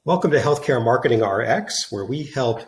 Welcome to Healthcare Marketing RX, where we help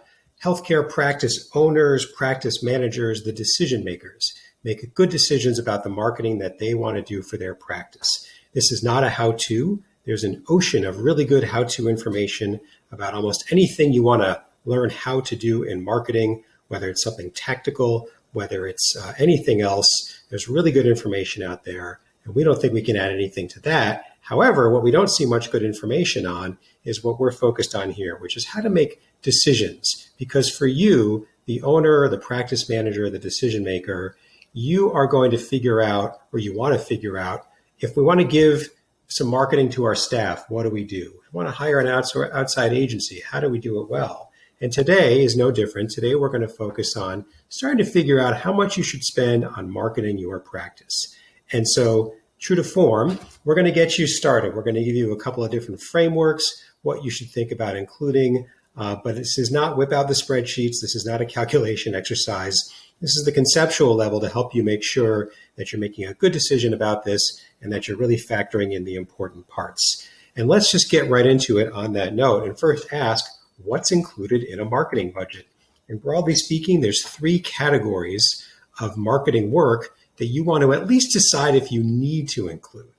healthcare practice owners, practice managers, the decision makers, make good decisions about the marketing that they want to do for their practice. This is not a how-to. There's an ocean of really good how-to information about almost anything you want to learn how to do in marketing, whether it's something tactical, whether it's anything else. There's really good information out there, and we don't think we can add anything to that. However, what we don't see much good information on is what we're focused on here, which is how to make decisions. Because for you, the owner, the practice manager, the decision maker, you are going to figure out, or you want to figure out, if we want to give some marketing to our staff, what do we do? If we want to hire an outside agency, how do we do it well? And today is no different. Today, we're going to focus on starting to figure out how much you should spend on marketing your practice. And so, true to form, we're going to get you started. We're going to give you a couple of different frameworks, what you should think about including, but this is not whip out the spreadsheets. This is not a calculation exercise. This is the conceptual level to help you make sure that you're making a good decision about this and that you're really factoring in the important parts. And let's just get right into it on that note and first ask, what's included in a marketing budget? And broadly speaking, there's three categories of marketing work that you want to at least decide if you need to include.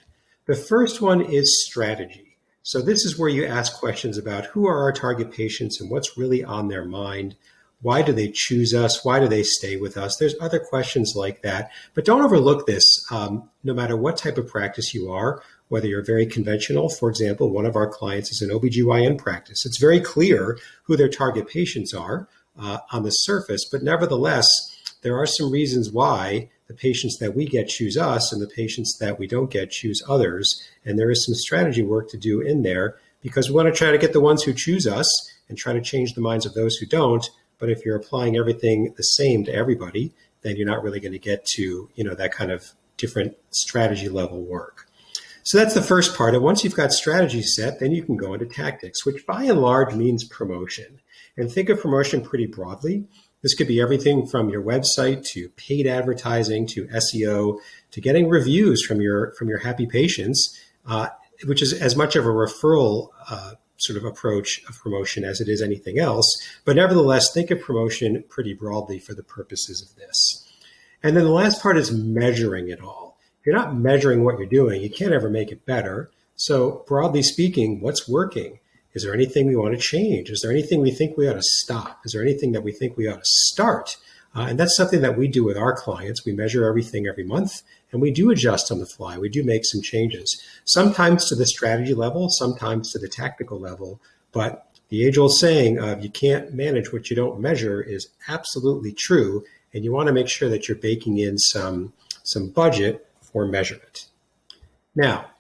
The first one is strategy. So this is where you ask questions about who are our target patients and what's really on their mind. Why do they choose us? Why do they stay with us? There's other questions like that, but don't overlook this. No matter what type of practice you are, whether you're very conventional, for example, one of our clients is an OBGYN practice. It's very clear who their target patients are on the surface, but nevertheless, there are some reasons why the patients that we get choose us and the patients that we don't get choose others. And there is some strategy work to do in there because we want to try to get the ones who choose us and try to change the minds of those who don't. But if you're applying everything the same to everybody, then you're not really going to get to, that kind of different strategy level work. So that's the first part. And once you've got strategy set, then you can go into tactics, which by and large means promotion. And think of promotion pretty broadly. This could be everything from your website to paid advertising to SEO to getting reviews from your happy patients, which is as much of a referral sort of approach of promotion as it is anything else. But nevertheless, think of promotion pretty broadly for the purposes of this. And then the last part is measuring it all. If you're not measuring what you're doing, you can't ever make it better. So broadly speaking, what's working? Is there anything we want to change? Is there anything we think we ought to stop? Is there anything that we think we ought to start? And that's something that we do with our clients. We measure everything every month, and we do adjust on the fly. We do make some changes, sometimes to the strategy level, sometimes to the tactical level. But the age-old saying of you can't manage what you don't measure is absolutely true, and you want to make sure that you're baking in some budget for measurement. Now,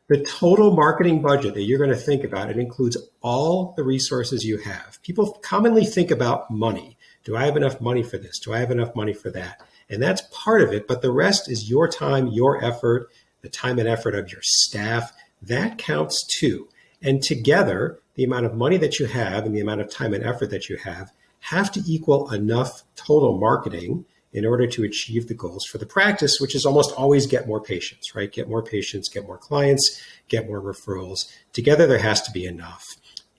the total marketing budget that you're going to think about, it includes all the resources you have. People commonly think about money. Do I have enough money for this? Do I have enough money for that? And that's part of it, but the rest is your time, your effort, the time and effort of your staff. That counts too. And together, the amount of money that you have and the amount of time and effort that you have to equal enough total marketing in order to achieve the goals for the practice, which is almost always get more patients, right? Get more patients, get more clients, get more referrals. Together, there has to be enough.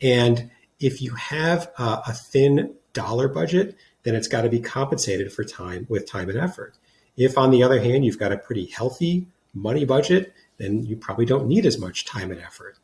And if you have a thin dollar budget, then it's got to be compensated for time and effort. If, on the other hand, you've got a pretty healthy money budget, then you probably don't need as much time and effort.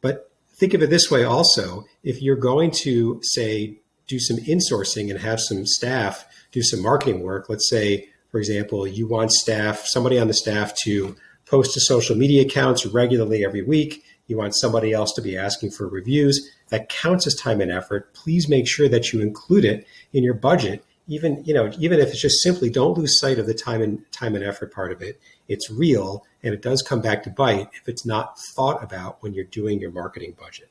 But think of it this way also. If you're going to, say, do some insourcing and have some staff do some marketing work. Let's say, for example, you want somebody on the staff to post to social media accounts regularly every week. You want somebody else to be asking for reviews. That counts as time and effort. Please make sure that you include it in your budget. Even if it's just simply don't lose sight of the time and effort part of it. It's real, and it does come back to bite if it's not thought about when you're doing your marketing budget.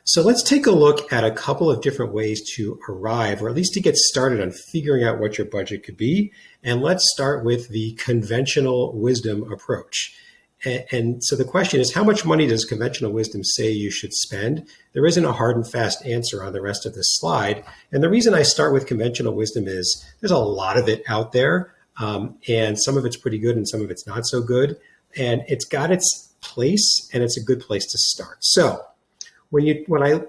So let's take a look at a couple of different ways to arrive, or at least to get started on figuring out what your budget could be. And let's start with the conventional wisdom approach. And so the question is, how much money does conventional wisdom say you should spend? There isn't a hard and fast answer on the rest of this slide. And the reason I start with conventional wisdom is there's a lot of it out there. And some of it's pretty good and some of it's not so good. And it's got its place, and it's a good place to start. So when I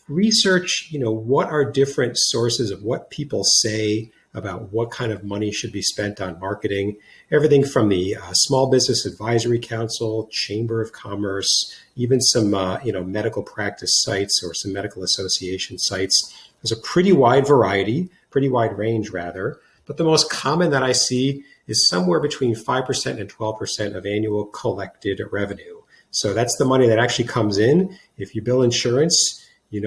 research, what are different sources of what people say about what kind of money should be spent on marketing, everything from the Small Business Advisory Council, Chamber of Commerce, even some medical practice sites or some medical association sites. There's a pretty wide range rather, but the most common that I see is somewhere between 5% and 12% of annual collected revenue. So that's the money that actually comes in. If you bill insurance, you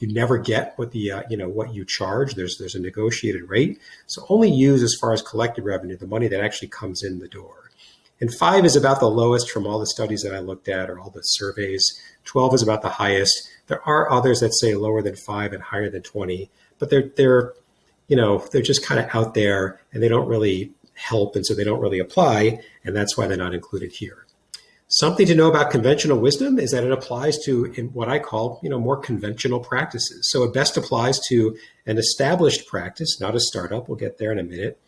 never get what what you charge. There's a negotiated rate. So only use, as far as collected revenue, the money that actually comes in the door. And 5 is about the lowest from all the studies that I looked at or all the surveys. 12 is about the highest. There are others that say lower than 5 and higher than 20, but they're just kind of out there and they don't really help, and so they don't really apply, and that's why they're not included here. Something to know about conventional wisdom is that it applies to in what I call, more conventional practices. So it best applies to an established practice, not a startup. We'll get there in a minute.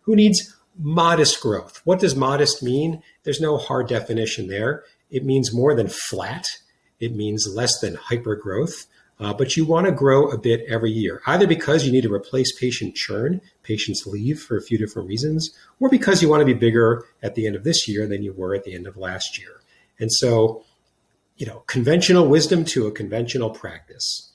Who needs modest growth? What does modest mean? There's no hard definition there. It means more than flat. It means less than hyper growth. But you want to grow a bit every year, either because you need to replace patient churn, patients leave for a few different reasons, or because you want to be bigger at the end of this year than you were at the end of last year. And so, conventional wisdom to a conventional practice.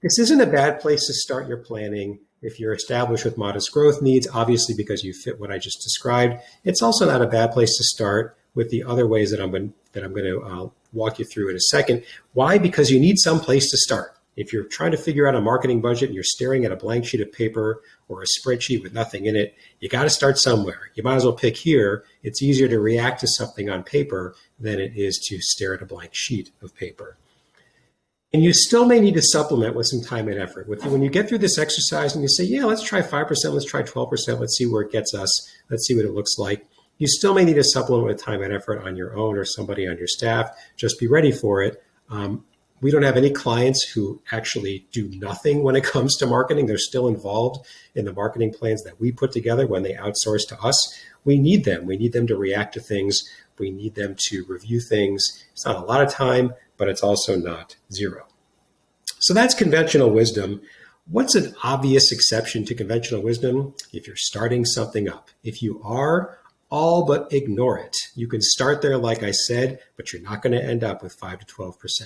This isn't a bad place to start your planning if you're established with modest growth needs, obviously because you fit what I just described. It's also not a bad place to start with the other ways that I'm going to walk you through in a second. Why? Because you need some place to start. If you're trying to figure out a marketing budget and you're staring at a blank sheet of paper or a spreadsheet with nothing in it, you got to start somewhere. You might as well pick here. It's easier to react to something on paper than it is to stare at a blank sheet of paper. And you still may need to supplement with some time and effort. When you get through this exercise and you say, yeah, let's try 5%, let's try 12%, let's see where it gets us, let's see what it looks like. You still may need to supplement with time and effort on your own or somebody on your staff. Just be ready for it. We don't have any clients who actually do nothing when it comes to marketing. They're still involved in the marketing plans that we put together when they outsource to us. We need them. We need them to react to things. We need them to review things. It's not a lot of time, but it's also not zero. So that's conventional wisdom. What's an obvious exception to conventional wisdom? If you're starting something up. If you are, all but ignore it. You can start there, like I said, but you're not going to end up with 5 to 12%.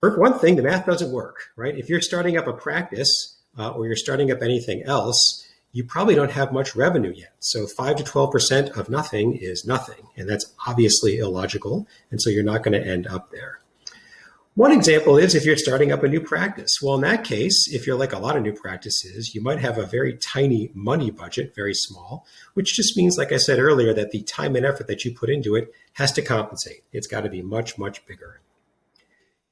For one thing, the math doesn't work, right? If you're starting up a practice or you're starting up anything else, you probably don't have much revenue yet. So 5 to 12% of nothing is nothing. And that's obviously illogical. And so you're not going to end up there. One example is if you're starting up a new practice. Well, in that case, if you're like a lot of new practices, you might have a very tiny money budget, very small, which just means, like I said earlier, that the time and effort that you put into it has to compensate. It's got to be much, much bigger.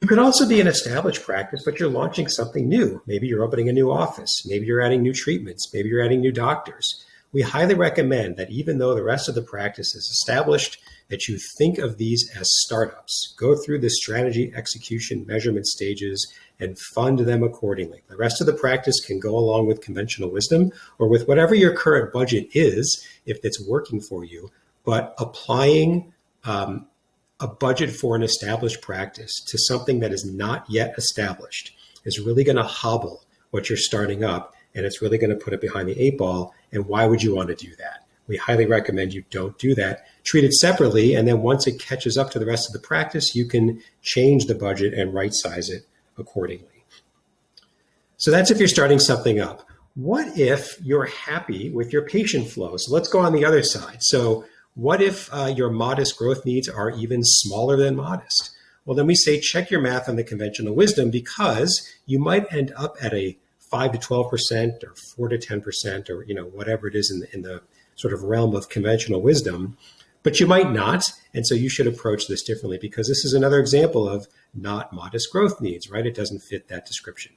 You could also be an established practice, but you're launching something new. Maybe you're opening a new office. Maybe you're adding new treatments. Maybe you're adding new doctors. We highly recommend that even though the rest of the practice is established, that you think of these as startups. Go through the strategy, execution, measurement stages, and fund them accordingly. The rest of the practice can go along with conventional wisdom or with whatever your current budget is, if it's working for you, but applying a budget for an established practice to something that is not yet established is really going to hobble what you're starting up, and it's really going to put it behind the 8 ball. And why would you want to do that? We highly recommend you don't do that. Treat it separately, and then once it catches up to the rest of the practice, you can change the budget and right-size it accordingly. So that's if you're starting something up. What if you're happy with your patient flow? So let's go on the other side. So what if your modest growth needs are even smaller than modest? Well, then we say check your math on the conventional wisdom, because you might end up at a 5 to 12% or 4 to 10% or whatever it is in the sort of realm of conventional wisdom, but you might not. And so you should approach this differently, because this is another example of not modest growth needs, right? It doesn't fit that description.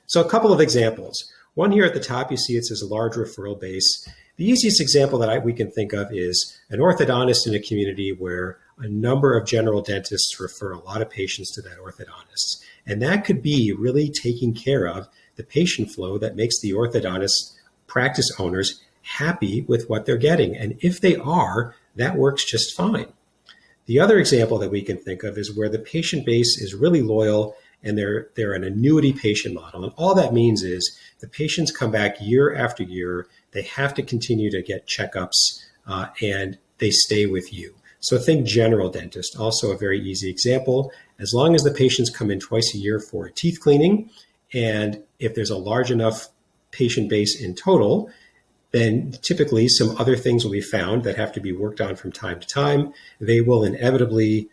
So a couple of examples. One here at the top, you see it says large referral base. The easiest example that we can think of is an orthodontist in a community where a number of general dentists refer a lot of patients to that orthodontist. And that could be really taking care of the patient flow that makes the orthodontist practice owners happy with what they're getting. And if they are, that works just fine. The other example that we can think of is where the patient base is really loyal and they're an annuity patient model. And all that means is the patients come back year after year. They have to continue to get checkups and they stay with you. So think general dentist, also a very easy example. As long as the patients come in twice a year for a teeth cleaning, and if there's a large enough patient base in total, then typically some other things will be found that have to be worked on from time to time. They will inevitably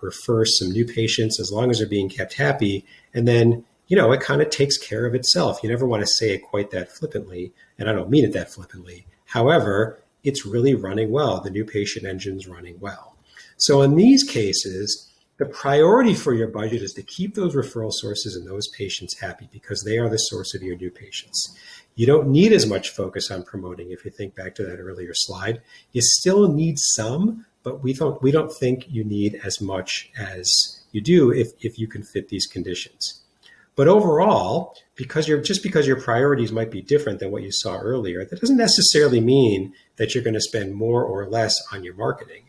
refer some new patients as long as they're being kept happy. And then, it kind of takes care of itself. You never want to say it quite that flippantly, and I don't mean it that flippantly. However, it's really running well. The new patient engine's running well. So in these cases, the priority for your budget is to keep those referral sources and those patients happy because they are the source of your new patients. You don't need as much focus on promoting. If you think back to that earlier slide, you still need some, but we don't think you need as much as you do if you can fit these conditions. But overall, because your priorities might be different than what you saw earlier, that doesn't necessarily mean that you're going to spend more or less on your marketing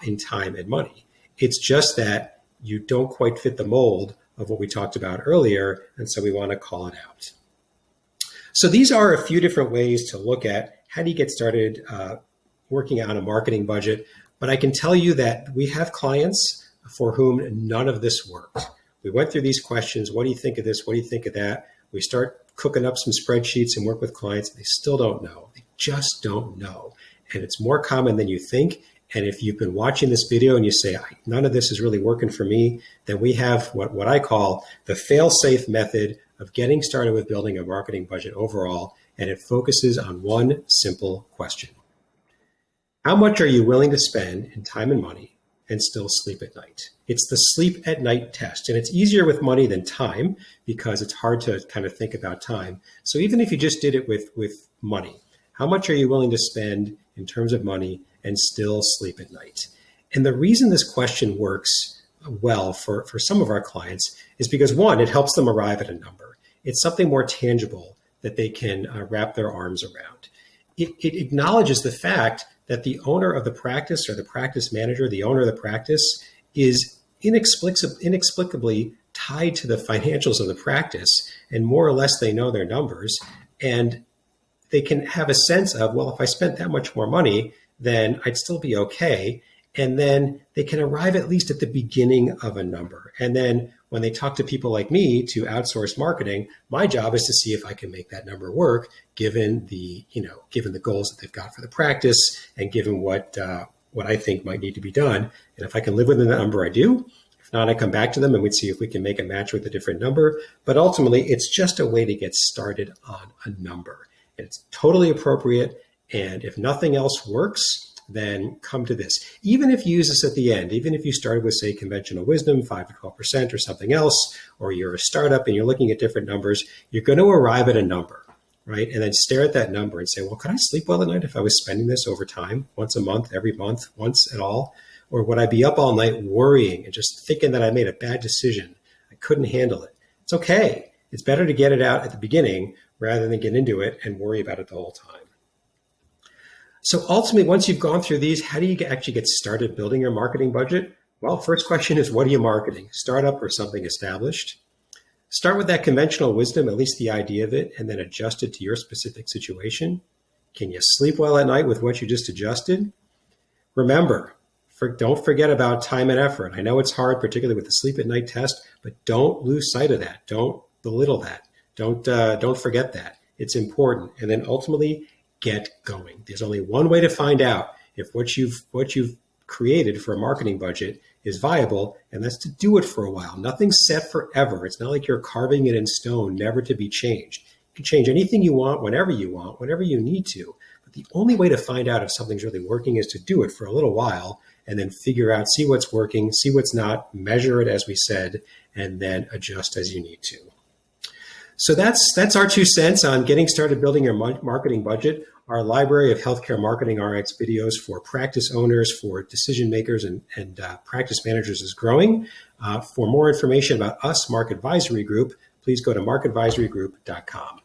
in time and money. It's just that you don't quite fit the mold of what we talked about earlier, and so we want to call it out. So these are a few different ways to look at how do you get started working on a marketing budget. But I can tell you that we have clients for whom none of this worked. We went through these questions. What do you think of this? What do you think of that? We start cooking up some spreadsheets and work with clients. They still don't know. They just don't know. And it's more common than you think. And if you've been watching this video and you say, none of this is really working for me, then we have what I call the fail-safe method of getting started with building a marketing budget overall. And it focuses on one simple question. How much are you willing to spend in time and money and still sleep at night? It's the sleep at night test. And it's easier with money than time because it's hard to kind of think about time. So even if you just did it with money, how much are you willing to spend in terms of money and still sleep at night? And the reason this question works well for some of our clients is because, one, it helps them arrive at a number. It's something more tangible that they can wrap their arms around. It acknowledges the fact that the owner of the practice or the practice manager, the owner of the practice, is inexplicably tied to the financials of the practice, and more or less they know their numbers, and they can have a sense of, well, if I spent that much more money, then I'd still be okay. And then they can arrive at least at the beginning of a number. And then when they talk to people like me to outsource marketing, my job is to see if I can make that number work, given the goals that they've got for the practice and given what I think might need to be done. And if I can live within that number, I do. If not, I come back to them and we'd see if we can make a match with a different number. But ultimately, it's just a way to get started on a number. It's totally appropriate. And if nothing else works, then come to this. Even if you use this at the end, even if you started with, say, conventional wisdom, 5 to 12% or something else, or you're a startup and you're looking at different numbers, you're going to arrive at a number, right? And then stare at that number and say, well, could I sleep well at night if I was spending this over time, once a month, every month, once at all? Or would I be up all night worrying and just thinking that I made a bad decision? I couldn't handle it. It's okay. It's better to get it out at the beginning rather than get into it and worry about it the whole time. So ultimately, once you've gone through these, how do you actually get started building your marketing budget? Well, first question is, what are you marketing? Startup or something established? Start with that conventional wisdom, at least the idea of it, and then adjust it to your specific situation. Can you sleep well at night with what you just adjusted? Remember, don't forget about time and effort. I know it's hard, particularly with the sleep at night test, but don't lose sight of that. Don't belittle that. Don't forget that. It's important. And then ultimately, get going. There's only one way to find out if what you've created for a marketing budget is viable, and that's to do it for a while. Nothing's set forever. It's not like you're carving it in stone, never to be changed. You can change anything you want, whenever you need to. But the only way to find out if something's really working is to do it for a little while and then figure out, see what's working, see what's not, measure it as we said, and then adjust as you need to. So that's our 2 cents on getting started building your marketing budget. Our library of healthcare marketing RX videos for practice owners, for decision makers, and practice managers is growing. For more information about us, Mark Advisory Group, please go to markadvisorygroup.com.